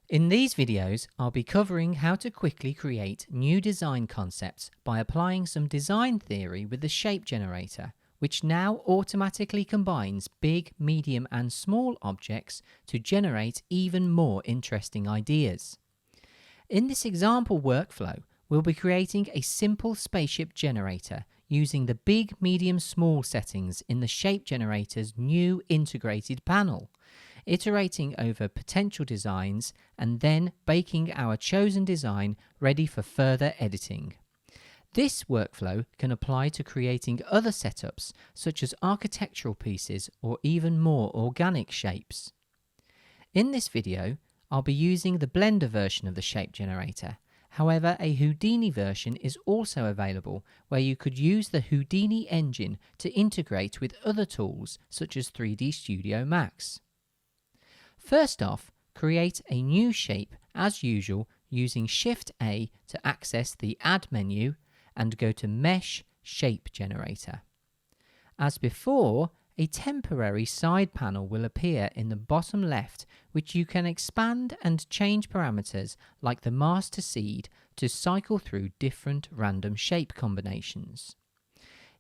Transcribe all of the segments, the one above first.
In these videos, I'll be covering how to quickly create new design concepts by applying some design theory with the shape generator, which now automatically combines big, medium and small objects to generate even more interesting ideas. In this example workflow, we'll be creating a simple spaceship generator using the big, medium, small settings in the shape generator's new integrated panel, iterating over potential designs and then baking our chosen design ready for further editing. This workflow can apply to creating other setups such as architectural pieces or even more organic shapes. In this video, I'll be using the Blender version of the shape generator. However, a Houdini version is also available where you could use the Houdini engine to integrate with other tools such as 3D Studio Max. First off, create a new shape as usual using Shift-A to access the Add menu and go to Mesh Shape Generator. As before, a temporary side panel will appear in the bottom left, which you can expand and change parameters like the master seed to cycle through different random shape combinations.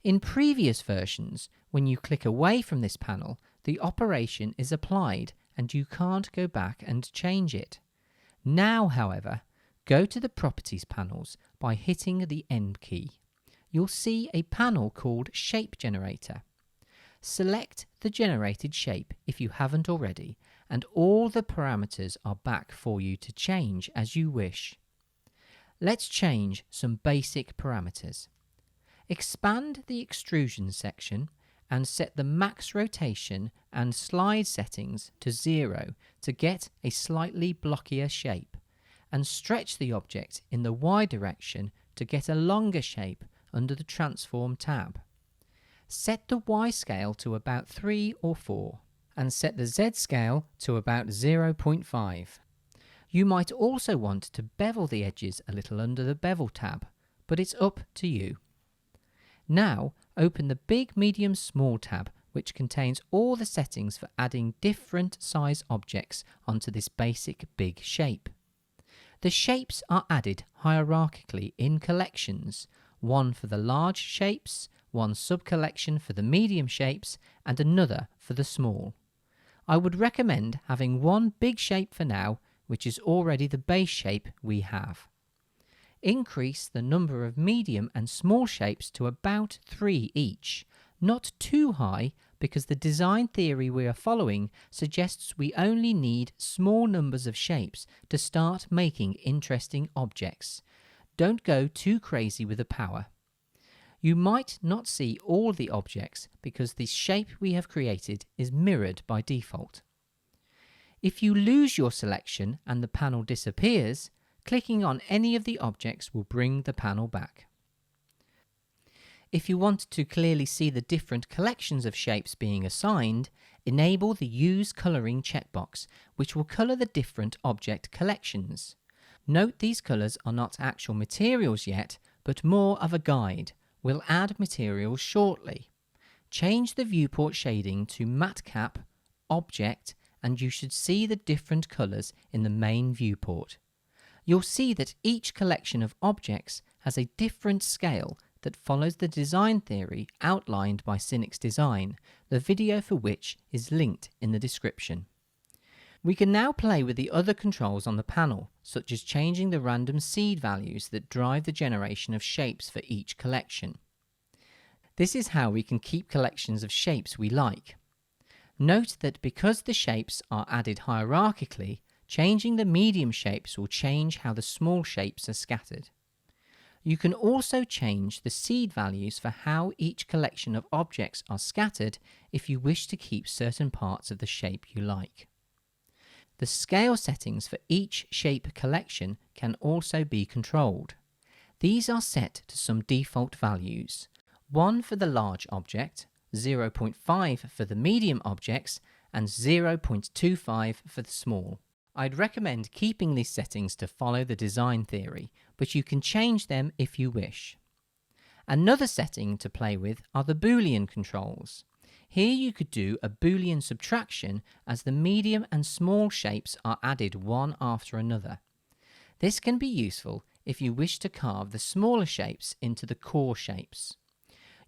In previous versions, when you click away from this panel, the operation is applied and you can't go back and change it. Now, however, go to the Properties panels by hitting the End key. You'll see a panel called Shape Generator. Select the generated shape if you haven't already, and all the parameters are back for you to change as you wish. Let's change some basic parameters. Expand the extrusion section and set the max rotation and slide settings to 0 to get a slightly blockier shape, and stretch the object in the Y direction to get a longer shape under the Transform tab. Set the Y scale to about 3 or 4 and set the Z scale to about 0.5. You might also want to bevel the edges a little under the Bevel tab, but it's up to you. Now open the Big, Medium, Small tab, which contains all the settings for adding different size objects onto this basic big shape. The shapes are added hierarchically in collections, one for the large shapes, one sub-collection for the medium shapes, and another for the small. I would recommend having one big shape for now, which is already the base shape we have. Increase the number of medium and small shapes to about 3 each, not too high because the design theory we are following suggests we only need small numbers of shapes to start making interesting objects. Don't go too crazy with the power. You might not see all the objects because the shape we have created is mirrored by default. If you lose your selection and the panel disappears, clicking on any of the objects will bring the panel back. If you want to clearly see the different collections of shapes being assigned, enable the Use Coloring checkbox, which will color the different object collections. Note these colors are not actual materials yet, but more of a guide. We'll add materials shortly. Change the viewport shading to Matte Cap, Object, and you should see the different colors in the main viewport. You'll see that each collection of objects has a different scale that follows the design theory outlined by Sinix Design, the video for which is linked in the description. We can now play with the other controls on the panel, such as changing the random seed values that drive the generation of shapes for each collection. This is how we can keep collections of shapes we like. Note that because the shapes are added hierarchically, changing the medium shapes will change how the small shapes are scattered. You can also change the seed values for how each collection of objects are scattered if you wish to keep certain parts of the shape you like. The scale settings for each shape collection can also be controlled. These are set to some default values, 1 for the large object, 0.5 for the medium objects, and 0.25 for the small. I'd recommend keeping these settings to follow the design theory, but you can change them if you wish. Another setting to play with are the Boolean Controls. Here you could do a Boolean subtraction as the medium and small shapes are added one after another. This can be useful if you wish to carve the smaller shapes into the core shapes.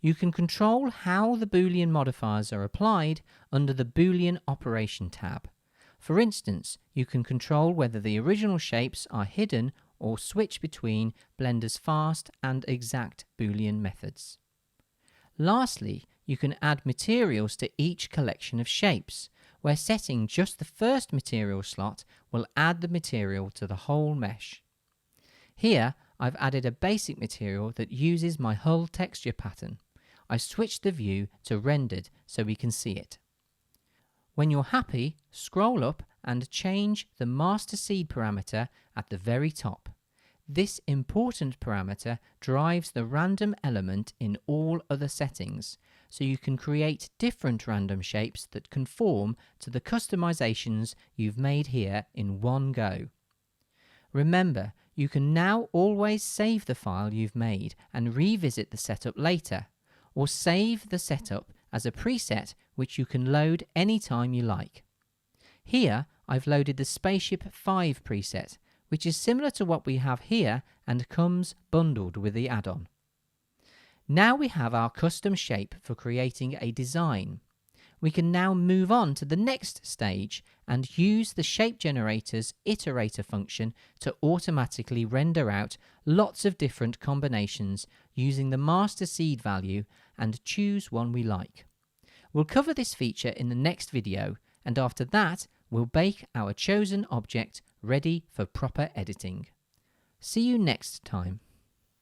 You can control how the Boolean modifiers are applied under the Boolean Operation tab. For instance, you can control whether the original shapes are hidden or switch between Blender's fast and exact Boolean methods. Lastly, you can add materials to each collection of shapes, where setting just the first material slot will add the material to the whole mesh. Here, I've added a basic material that uses my hull texture pattern. I switched the view to rendered so we can see it. When you're happy, scroll up and change the master seed parameter at the very top. This important parameter drives the random element in all other settings, so you can create different random shapes that conform to the customizations you've made here in one go. Remember, you can now always save the file you've made and revisit the setup later, or save the setup as a preset which you can load anytime you like. Here, I've loaded the Spaceship 5 preset, which is similar to what we have here and comes bundled with the add-on. Now we have our custom shape for creating a design. We can now move on to the next stage and use the Shape Generator's iterator function to automatically render out lots of different combinations using the master seed value and choose one we like. We'll cover this feature in the next video, and after that we'll bake our chosen object ready for proper editing. See you next time.